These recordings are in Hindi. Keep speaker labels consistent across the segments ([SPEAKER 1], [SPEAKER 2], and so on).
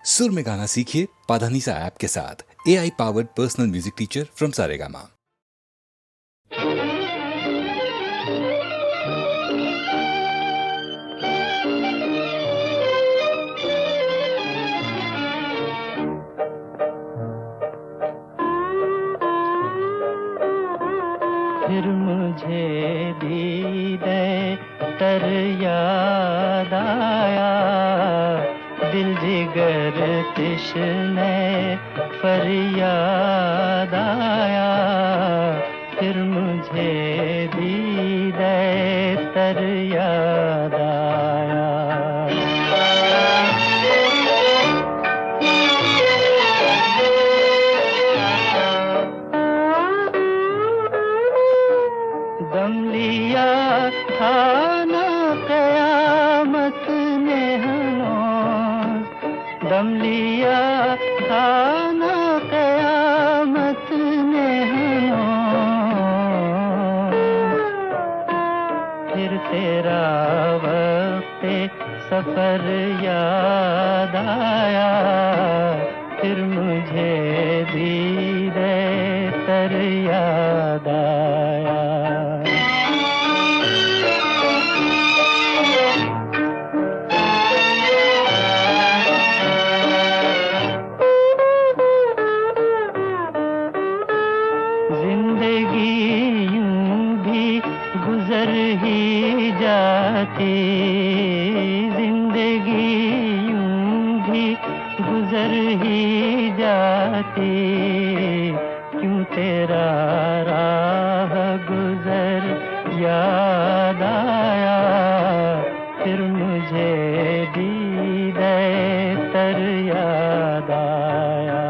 [SPEAKER 1] सुर में गाना सीखिए पाधानीसा ऐप के साथ। AI powered personal music teacher from Saregama.
[SPEAKER 2] फिर मुझे दीदे तर याद आया, दिल जिगर तिश्ने फरियाद आया। फिर मुझे दीदे तर याद आया। दम लिया था ना क़यामत ने हनूज़, दम लिया था ना क़यामत ने हनूज़। फिर तेरा वक़्ते सफ़र याद आया, फिर मुझे दीदे तर याद आया। जिंदगी यूं भी गुजर ही जाती, जिंदगी यूं भी गुजर ही जाती। क्यों तेरा राह गुजर याद आया, फिर मुझे दीदे तर याद आया।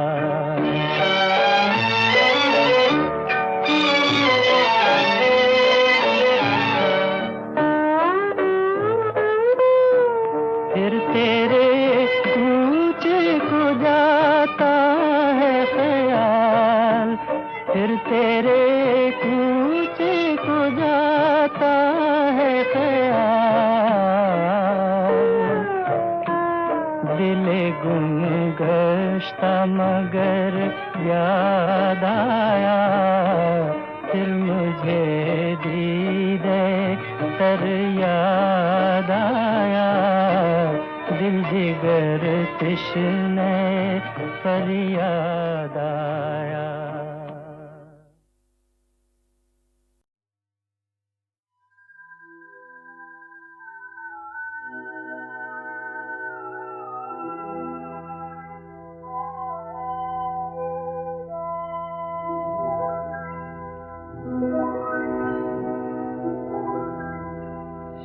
[SPEAKER 2] फिर तेरे कूचे को जाता है ख्याल, फिर तेरे कूचे को जाता है ख्याल। दिले गुम गश्ता मगर याद आया, फिर मुझे दीदे तर याद आया। दिल जिगर तिश्ने फरियाद आया।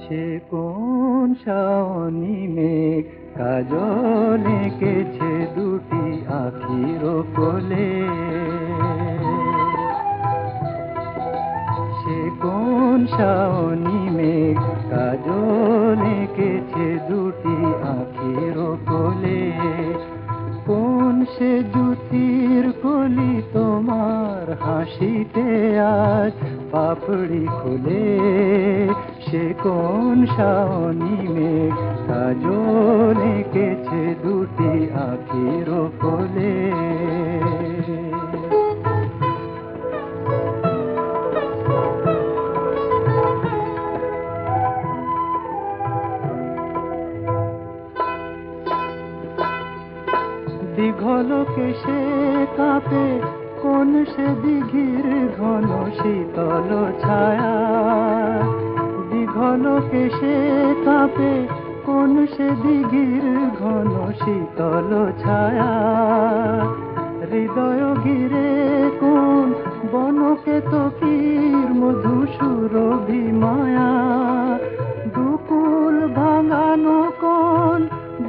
[SPEAKER 2] সে কোন শাওনি মেঘ কাজল এঁকেছে দুটি আখির কোলে, সে কোন শাওনি মেঘ কাজল এঁকেছে দুটি আখির কোলে। কোন সে জুতির কলি তোমার হাসিতে আজ পাপড়ি খুলে, সে কোন শাওনি মেঘ কাজল এঁকেছে দুটি আখির কোলে। দীঘল কেশে কাঁপে কোন সে দিঘির ঘন শীতল ছায়া, দীঘল কেশে কাঁপে কোন সে দিঘির ঘন শীতল ছায়া। হৃদয় ঘিরে কোন বনকে তকির মধু সুরভি মায়া। দুকুল ভাঙানো কোন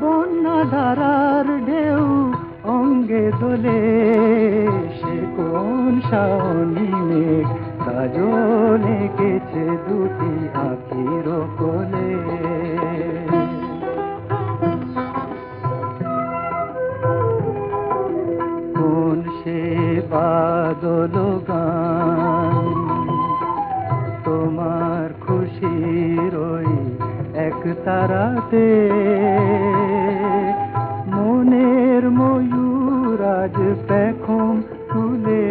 [SPEAKER 2] বন্যা ধারার ঢেউ অঙ্গে দোলে, সে কোন শাওনি মেঘ কাজল এঁকেছে দুটি আখির কোলে। কোন সে বাদল গান তোমার খুশির ওই এক তারাতে, মনের আজ পেখম তুলে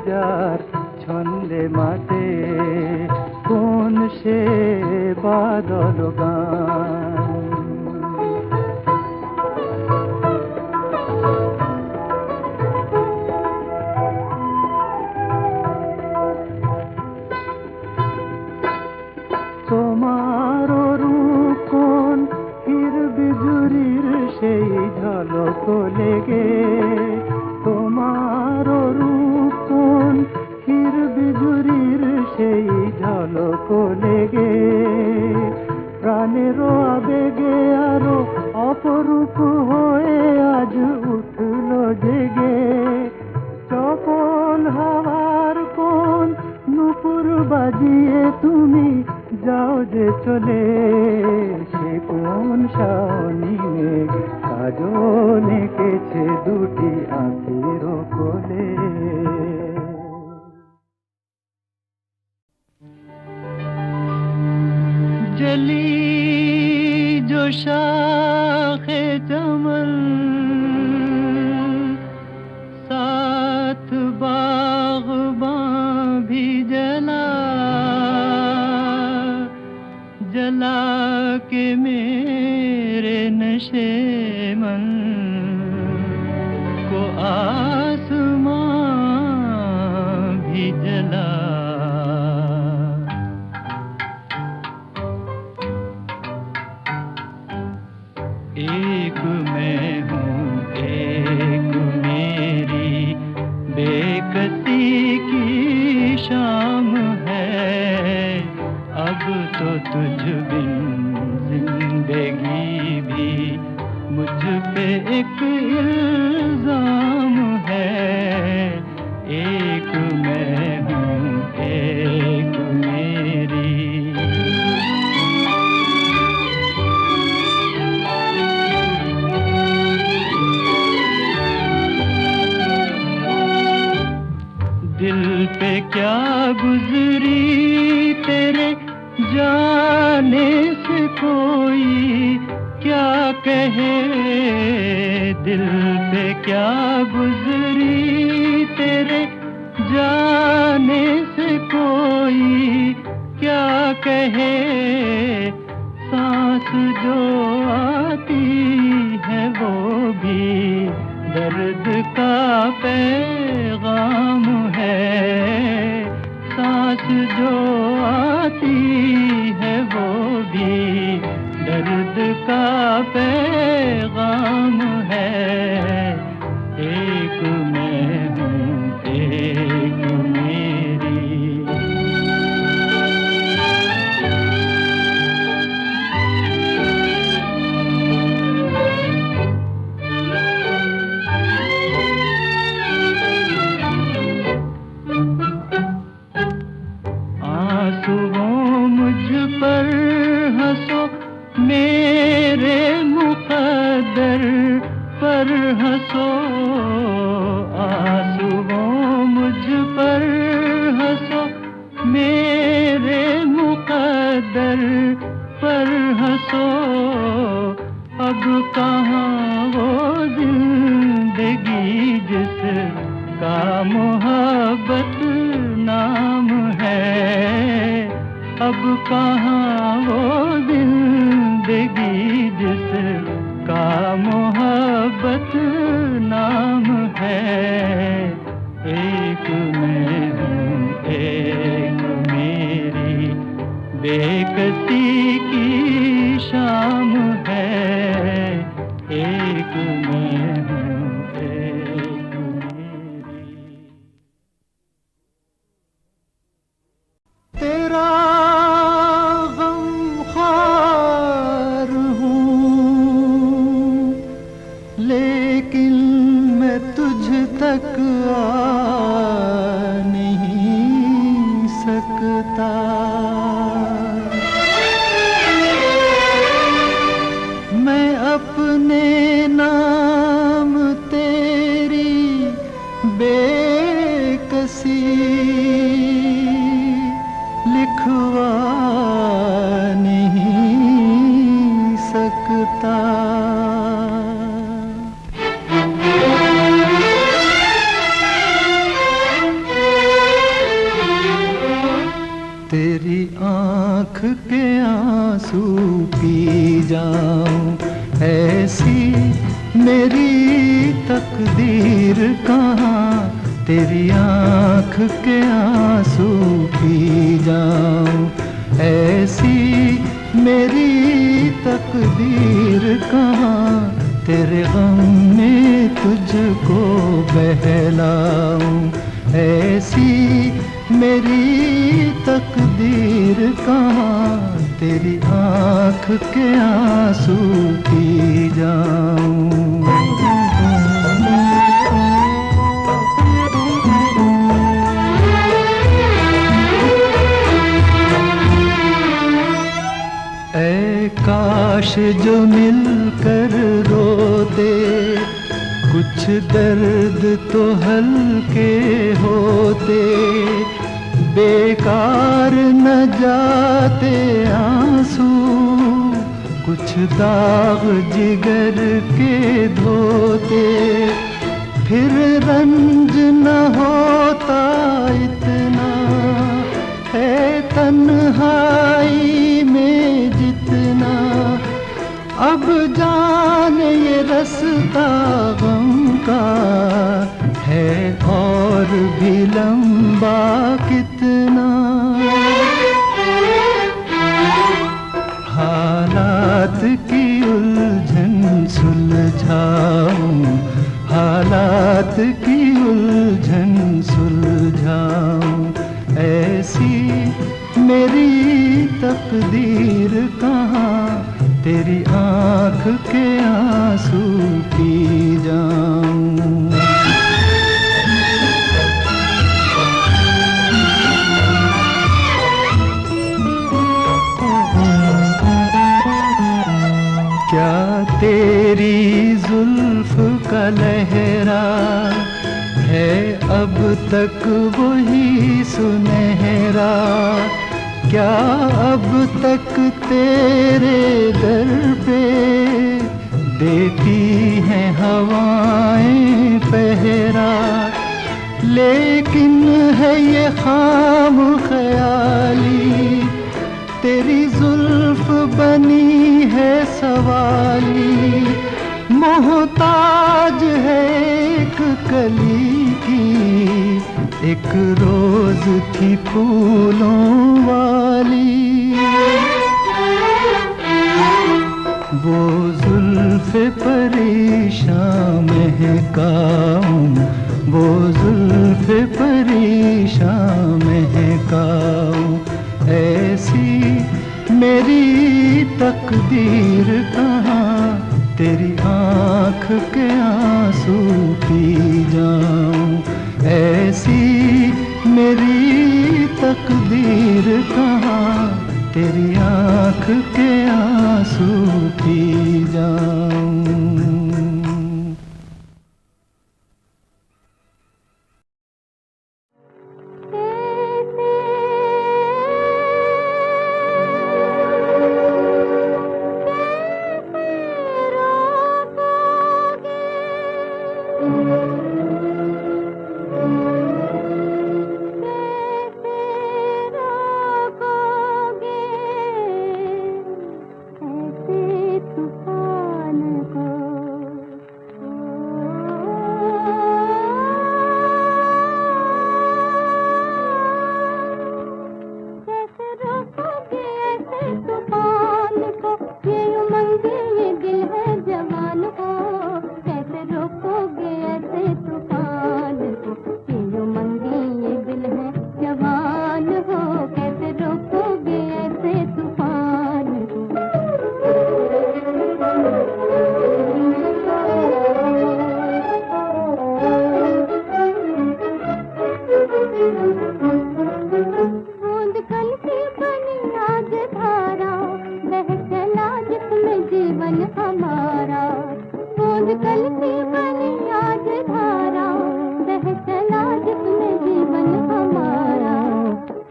[SPEAKER 2] যার ছন্দে মাতে কোন সে বাদল গান। তোমার রূপ কোন হির বিজুরির সেই ঝলক লেগে, তোমার রূপ কোন হির বিজুরির সেই ঝলক লেগে, প্রাণেরও আবেগে আরো অপরূপ হয়ে আজ উঠল জেগে। চপল হাওয়ার কোন নুপুর বাজিয়ে তুমি যাও যে চলে, সে কোন শাওনি মেঘ কাজল এঁকেছে দুটি আঁখির কোলে। जली जो शाखे चमन साथ बाग़बां भी जला, जला के मेरे नशे मन को आसमां भी जला। एक मैं हूँ एक मेरी बेकसी की शाम है, अब तो तुझ बिन जिंदगी भी मुझ पे एक इल्जाम है। एक मैं हूँ एक मेरी। दिल पे क्या गुजरी तेरे जाने से कोई क्या कहे, दिल पे क्या गुजरी तेरे जाने से कोई क्या कहे। सांस जो आती है वो भी दर्द का पैगाम है, सांस जो आती है वो भी दर्द का पैगाम है। एक मैं हूँ एक मेरी। मुझ पर हंसो मेरे मुक़द्दर पर हंसो, आंसुओं मुझ पर हंसो मेरे मुक़द्दर पर हंसो। अब कहाँ वो जिंदगी जिसका मोहब्बत नाम है, अब कहाँ वो जिंदगी जिसका मोहब्बत नाम है। एक मैं हूँ एक मेरी बेकसी की शाम है। एक मैं हूँ एक मेरी। तेरा लेकिन मैं तुझ तक आ नहीं सकता। मैं अपने नाम तेरी बेकसी लिखवा नहीं सकता। मेरी तकदीर कहाँ तेरी आँख के आंसू पी जाऊं। ऐसी मेरी तकदीर कहाँ तेरे गम में तुझको बहलाऊं। ऐसी मेरी तकदीर कहाँ तेरी आँख के आंसू पी जाऊं। ऐ काश जो मिलकर रो दे, कुछ दर्द तो हल्के होते। बेकार न जाते आंसू, कुछ दाग जिगर के धोते। फिर रंज न होता इतना है तन्हाई में जितना। अब जान ये रास्ता गम का है और भी लंबा कितना। हालात की उलझन सुलझाऊं, हालात की उलझन सुलझाऊं। ऐसी मेरी तकदीर कहाँ तेरी आँख के आंसू पी जाऊं। क्या तेरी जुल्फ का लहरा है अब तक वही सुनहरा। क्या अब तक तेरे दर पे देती हैं हवाएं पहरा। लेकिन है ये खाम ख्याली, तेरी जुल्फ बनी है सवाली। मोहताज है एक कली की, एक रोज थी फूलों वाली। वो जुल्फ़े परेशान महकाऊं, वो जुल्फ़े परेशान महकाऊं। ऐसी मेरी तकदीर कहाँ तेरी आँख के आंसू पी जाऊं। ऐसी मेरी तकदीर कहाँ तेरी आँख के आंसू पी जाऊं।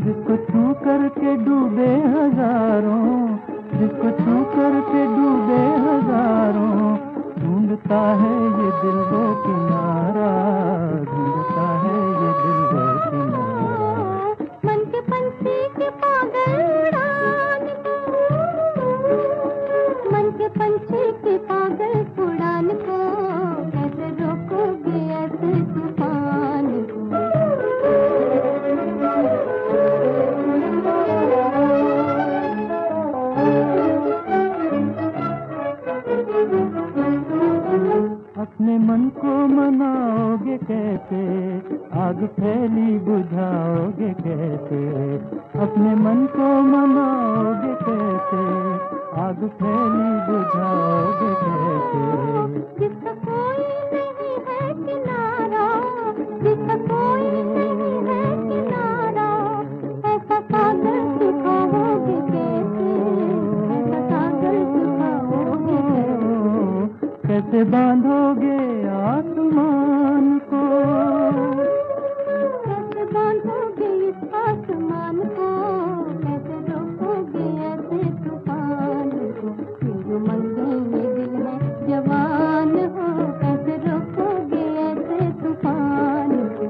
[SPEAKER 2] जिसको छू करके डूबे हजारों, जिसको छू करके डूबे हजारों। ढूंढता है ये दिल वो किनारा, ढूंढता है ये दिल वो किनारा।
[SPEAKER 3] मन के पंछी के पागल उड़ान को, मन के पंछी के पागल उड़ान को।
[SPEAKER 2] अपने मन को मनाओगे कैसे, आग फैली बुझाओगे कैसे, अपने मन को मनाओगे कैसे, आग फैली बुझाओगे कैसे।
[SPEAKER 3] जिसका कोई नहीं है किनारा, जिसका कोई नहीं है किनारा, ऐसा सागर सुखाओगे कैसे, ऐसा सागर सुखाओगे कैसे।
[SPEAKER 2] कैसे बांधोगे आसमान को,
[SPEAKER 3] कैसे बांधोगे इस आसमान को, कैसे रोकोगे ऐसे तूफान को। ये जो मंगे ये दिल है जवान हो, कैसे रोकोगे ऐसे तूफान को।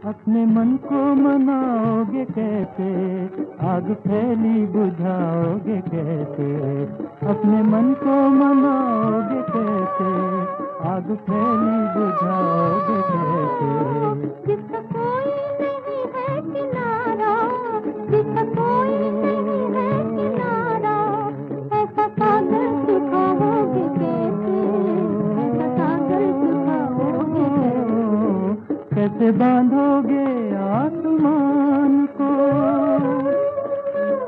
[SPEAKER 2] अपने मन को मनाओगे कैसे, आग फैली बुझाओगे कैसे, अपने मन को मनाओगे कैसे, आग फैली बुझाओगे कैसे।
[SPEAKER 3] जिसका कोई नहीं है किनारा, जिसका कोई नहीं है किनारा, ऐसा सागर सुखाओगे कैसे, ऐसा सागर सुखाओगे कैसे।
[SPEAKER 2] कैसे बांधोगे आसमान को,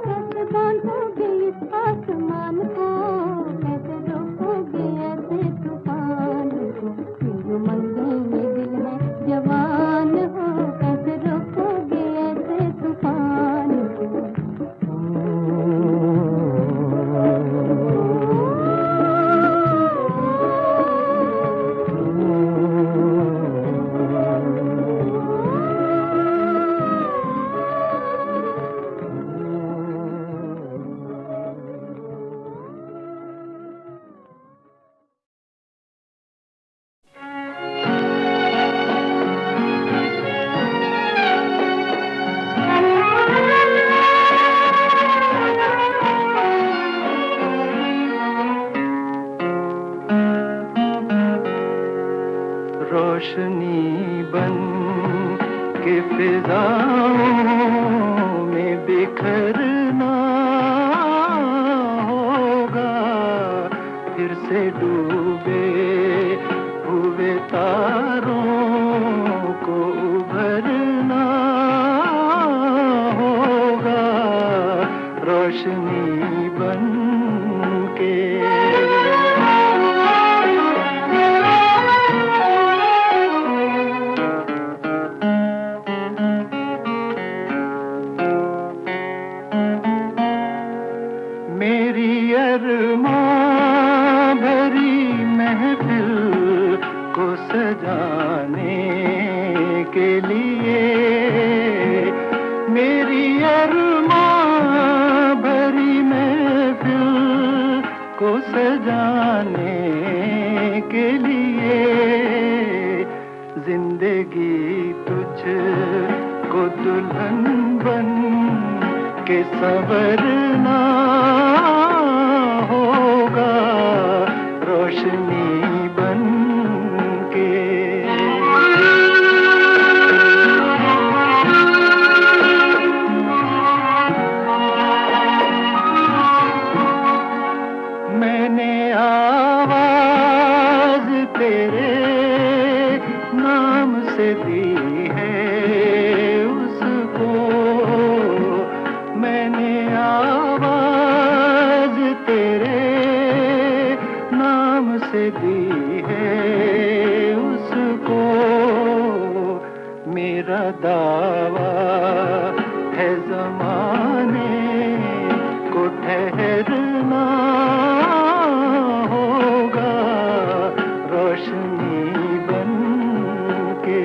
[SPEAKER 3] कैसे बांधोगे इस आसमान को, कैसे रोकोगे ऐसे तूफान को। ये जो मंगे ये दिल है जवान हो, कैसे रोकोगे ऐसे तूफान को।
[SPEAKER 2] रोशनी बन के फिजाओं में बिखरना होगा, फिर से डूबे हुए तारों को उभरना होगा, रोशनी बन के। सजाने के लिए, मेरी अरमां भरी महफिल को सजाने के लिए, जिंदगी तुझको दुल्हन बन के संवरना होगा, रोशनी बन के। मैंने आवाज तेरे नाम से दी है उसको, मैंने आवाज तेरे नाम से दी है उसको, मेरा दावा है ज़माने को ठहरना होगा, रोशनी बन के।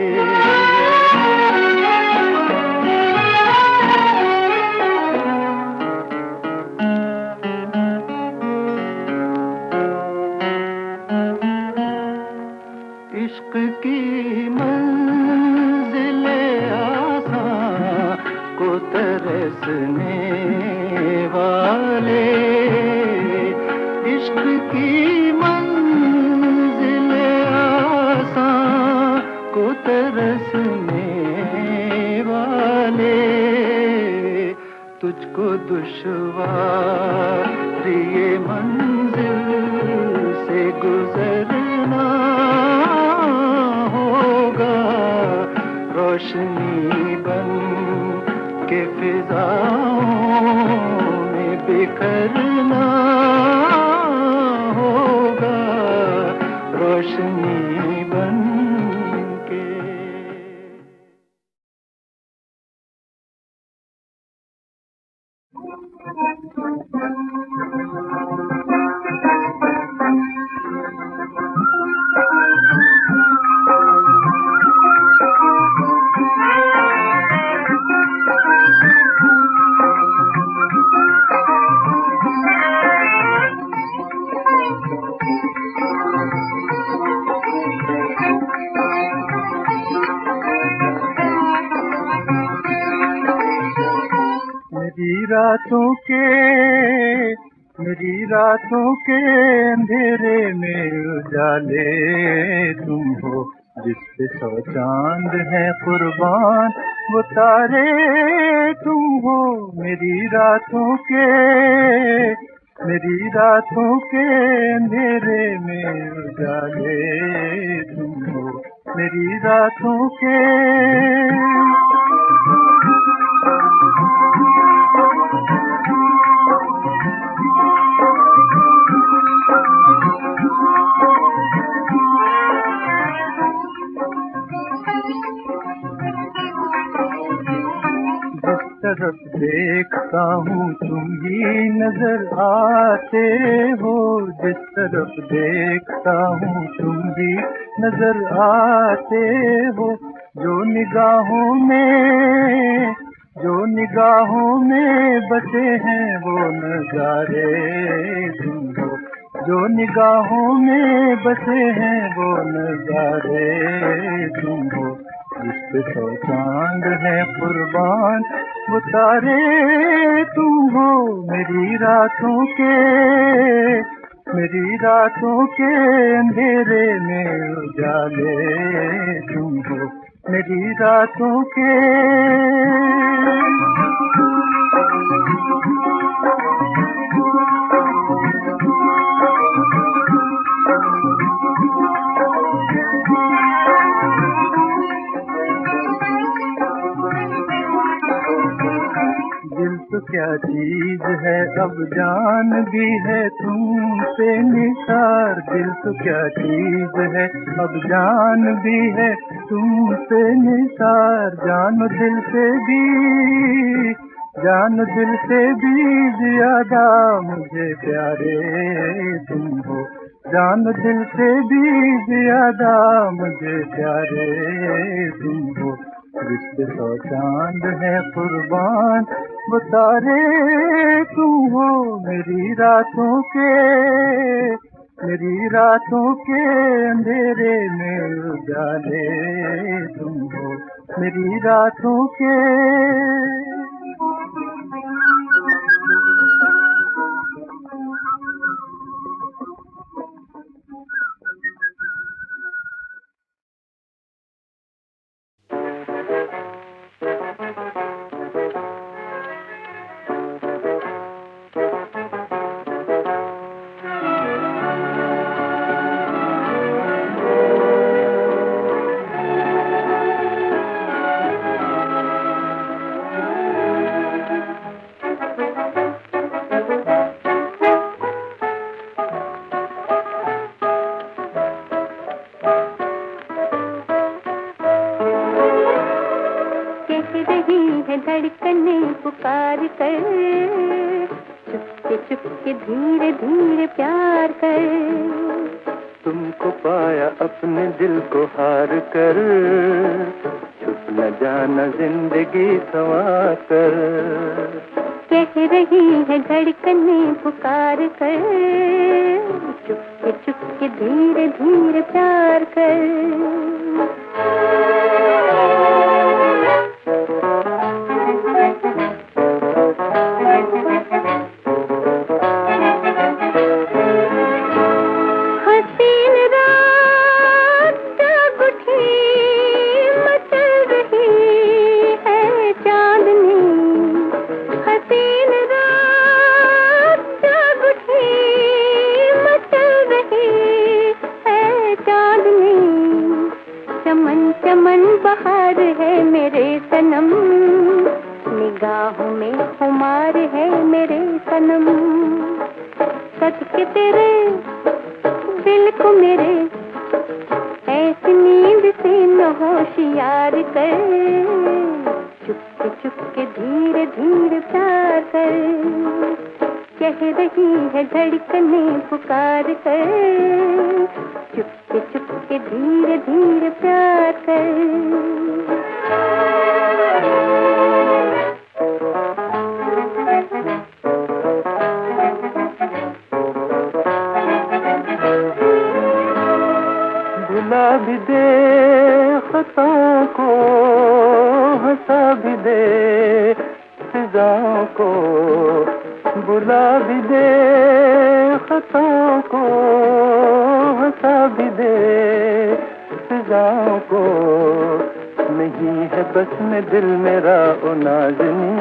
[SPEAKER 2] इश्क की मंजिले आसां को तरसने वाले, इश्क की मंजिले आसां को तरसने वाले, तुझको दुश्वार ये मंजिल से गुजरना होगा, रोशनी बन के फिजाओं में बिखरना होगा, रोशनी बन के। मेरी रातों के अंधेरे में उजाले तुम हो, जिस पे 100 चांद है कुर्बान वो तारे तुम हो। मेरी रातों के अंधेरे में उजाले तुम हो, मेरी रातों के। तरफ देखता हूँ तुम ही नजर आते हो, जिस तरफ देखता हूँ तुम ही नजर आते हो। जो निगाहों में बसे हैं वो नजारे तुम हो, जो निगाहों में बसे हैं वो नजारे तुम हो। जिस पे 100 चांद है कुर्बान वो तारे तुम हो। मेरी रातों के अंधेरे में उजाले तुम हो, मेरी रातों के। दिल तो क्या चीज है अब जान भी है तुमसे निसार, दिल तो क्या चीज है अब जान भी है तुमसे निसार। जान दिल से भी ज्यादा मुझे प्यारे तुम हो, जान दिल से भी ज्यादा मुझे प्यारे तुम हो। रिश्ते सौ चांद है कुर्बान वो तारे तुम हो। मेरी रातों के अंधेरे में उजाले तुम हो। मेरी रातों के
[SPEAKER 3] धड़कने पुकार कर, चुपके चुपके धीरे धीरे प्यार कर।
[SPEAKER 2] तुमको पाया अपने दिल को हार कर, छुप न जाना जिंदगी संवार कर।
[SPEAKER 3] कह रही है धड़कने पुकार कर, चुपके चुपके धीरे धीरे प्यार कर। चमन बहार है मेरे सनम, निगाहों में खुमार है मेरे सनम। सदके तेरे दिल को मेरे, ऐसी नींद से न होशियार कर। चुपके चुपके धीरे धीरे प्यार कर। कह रही है धड़कने पुकार कर, चुपके चुपके धीरे धीरे प्यार कर।
[SPEAKER 2] भुला भी दे खताओं को, हंसा भी दे फिजाओं को। बुला भी दे खताओं को, हंसा भी दे फिजाओं को। नहीं है बस में दिल मेरा ओ नाज़नी,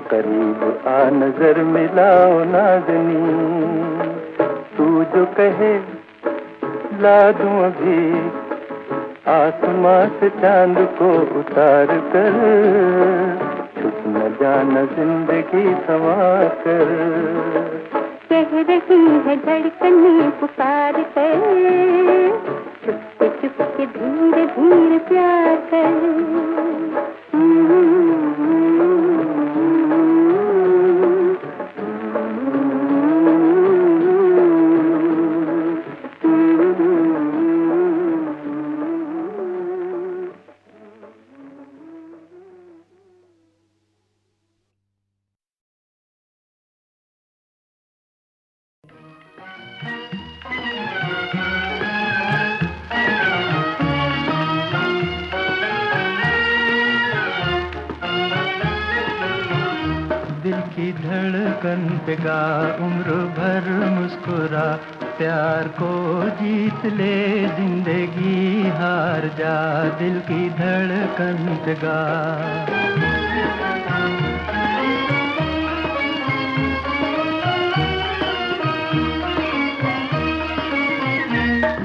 [SPEAKER 2] करीब आ नजर मिलाओ नाज़नी। तू जो कहे ला दूं अभी, आसमां से चांद को उतार कर। छुप न जाना जिंदगी संवार कर।
[SPEAKER 3] कह रही है धड़कने पुकार कर, चुपके चुपके धीरे धीरे प्यार कर।
[SPEAKER 2] दिल की धड़कन पे गा, उम्र भर मुस्कुरा। प्यार को जीत ले, जिंदगी हार जा। दिल की धड़कन पे गा।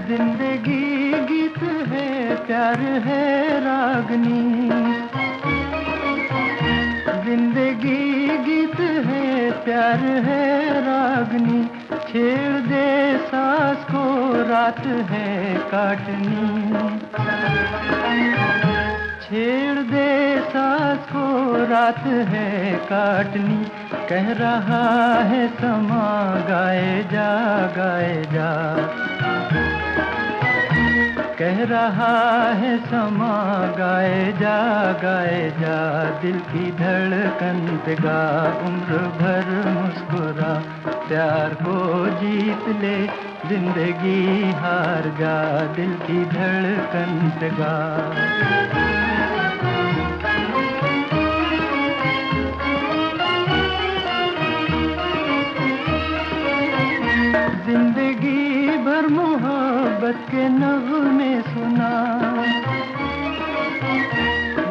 [SPEAKER 2] जिंदगी गीत है, प्यार है रागनी। जिंदगी गीत है, प्यार है रागनी। छेड़ दे सांस को, रात है काटनी। छेड़ दे सांस को रात है काटनी, कह रहा है समा गाए जा गाए जा, कह रहा है समा गाए जा गाए जा, दिल की धड़कन पे गा उम्र भर मुस्कुरा, प्यार को जीत ले जिंदगी हार जा, दिल की धड़कन पे गा। जिंदगी भर मोहब्बत के नगमे सुना,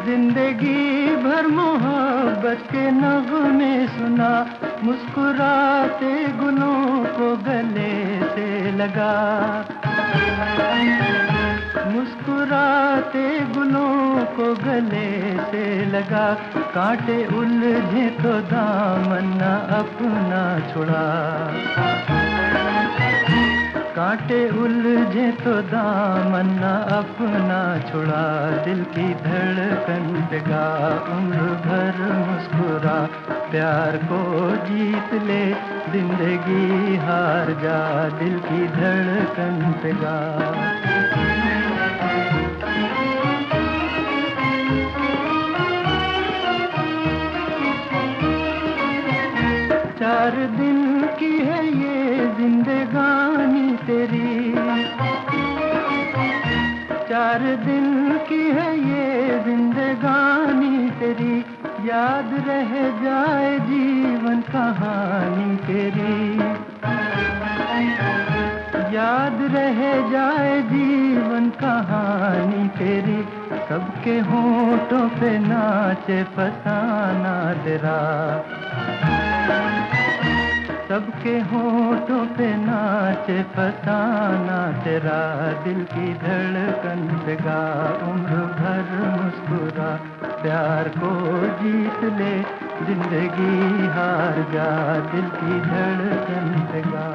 [SPEAKER 2] जिंदगी भर मोहब्बत के नगमे सुना, मुस्कुराते गुलों को गले से लगा, मुस्कुराते गुलों को गले से लगा, कांटे उलझे तो दामन न अपना छुड़ा, कांटे उलझे तो दामन न अपना छुड़ा, दिल की धड़कन पे गा उम्र भर मुस्कुरा, प्यार को जीत ले जिंदगी हार जा, दिल की धड़कन पे गा। चार दिन की है ये जिंदगानी तेरी, चार दिन की है ये जिंदगानी तेरी, याद रह जाए जीवन कहानी तेरी, याद रह जाए जीवन कहानी तेरी, सबके होठों पे नाचे फसाना तेरा, सबके होठों पे नाचे फसाना तेरा, दिल की धड़कन पे गा उम्र भर मुस्कुरा, प्यार को जीत ले जिंदगी हार जा, दिल की धड़कन पे गा।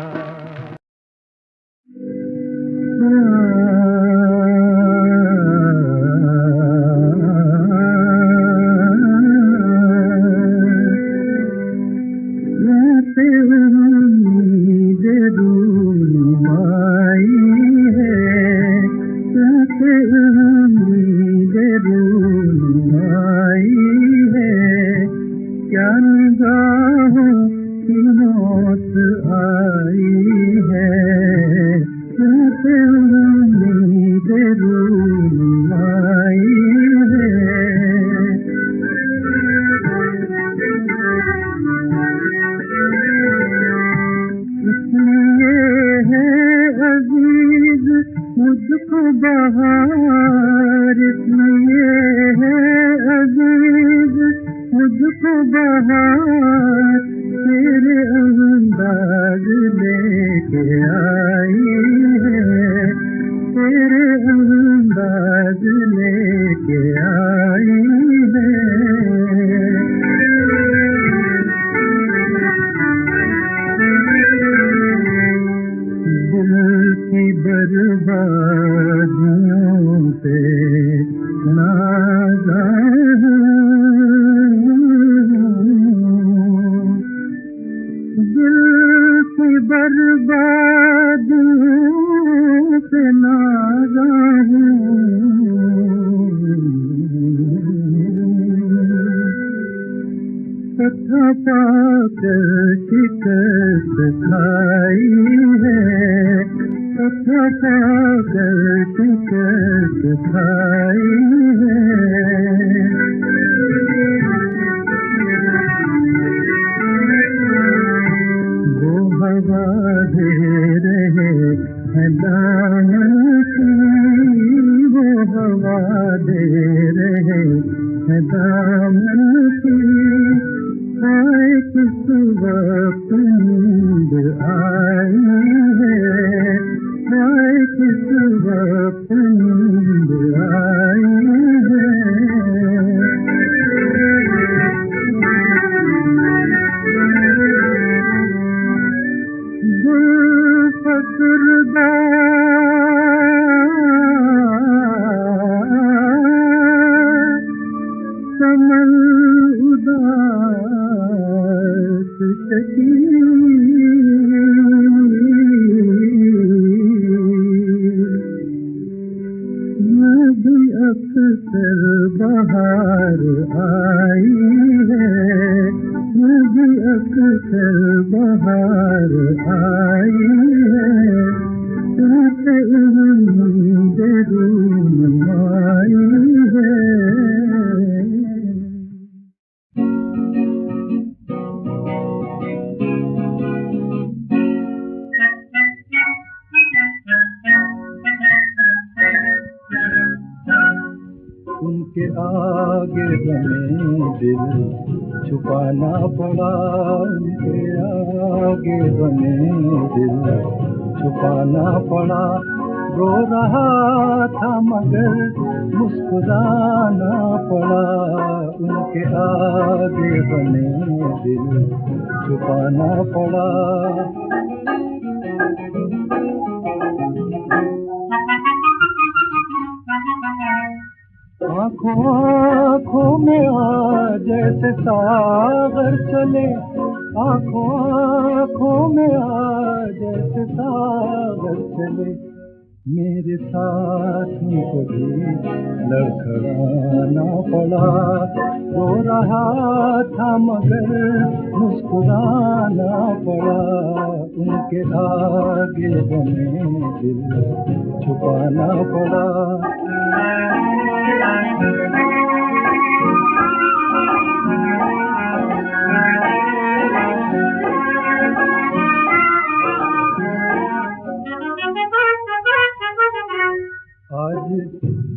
[SPEAKER 2] मुझको बहार इसलिए है अजीज, मुझको बहार तेरे अंदाज लेके आई है, तेरे अंदाज लेके आई है। दिल की बर्बादियों पे नाज़ा हूँ, दिल की बर्बादियों पे नाज़ा हूँ, कथा पाकर शिकस्त खाई है, कथा पाकर शिकस्त खाई है। वो हवा दे रहे हैं दामन की, वो हवा दे रहे हैं दामन की, आए किस वक्त नींद आई है, आए किस वक्त नींद आई है। दिल फसरदा अक्सर बहार आई है, भी अक्सर बहार आई है, तुमसे उम्मीदें रूम आई है। उनके आगे बने दिल छुपाना पड़ा, उनके आगे बने दिल छुपाना पड़ा। रो रहा था मगर मुस्कुराना पड़ा, उनके आगे बने दिल छुपाना पड़ा। आँखों आँखों में आ जैसे सागर चले, आँखों आँखों में आ जैसे सागर चले। मेरे साथियों को भी लड़खड़ाना पड़ा, रो रहा था मगर मुस्कुराना पड़ा। उनके आगे बने दिल छुपाना पड़ा। आज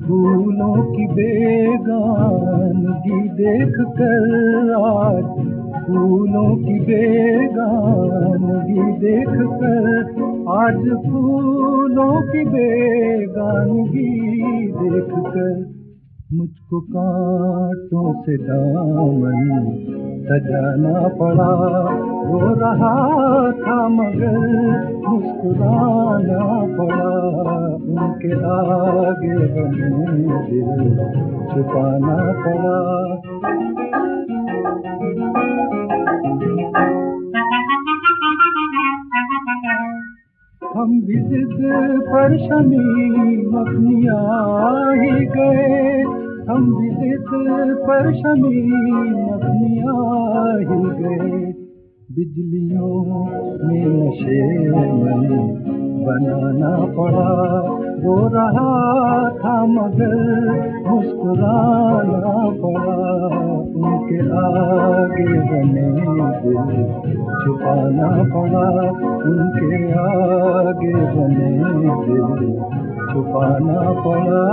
[SPEAKER 2] फूलों की बेगानगी देख कर, आज फूलों की बेगानगी देख कर, आज फूलों की बेगानगी देख कर, मुझको कांटों से दामन सजाना पड़ा। रो रहा था मगर मुस्कुराना पड़ा, उनके आगे बने दिल छुपाना पड़ा। हम भी जिद पर शमीम अपनी आ ही गए, हम भी जिद पर शमीम अपनी आ ही गए। बिजलियों में नशे मन बनाना पड़ा, रो रहा था मगर मुस्कुराना पड़ा। उनके आगे बने दिल छुपाना पड़ा, उनके आगे बने दिल छुपाना पड़ा।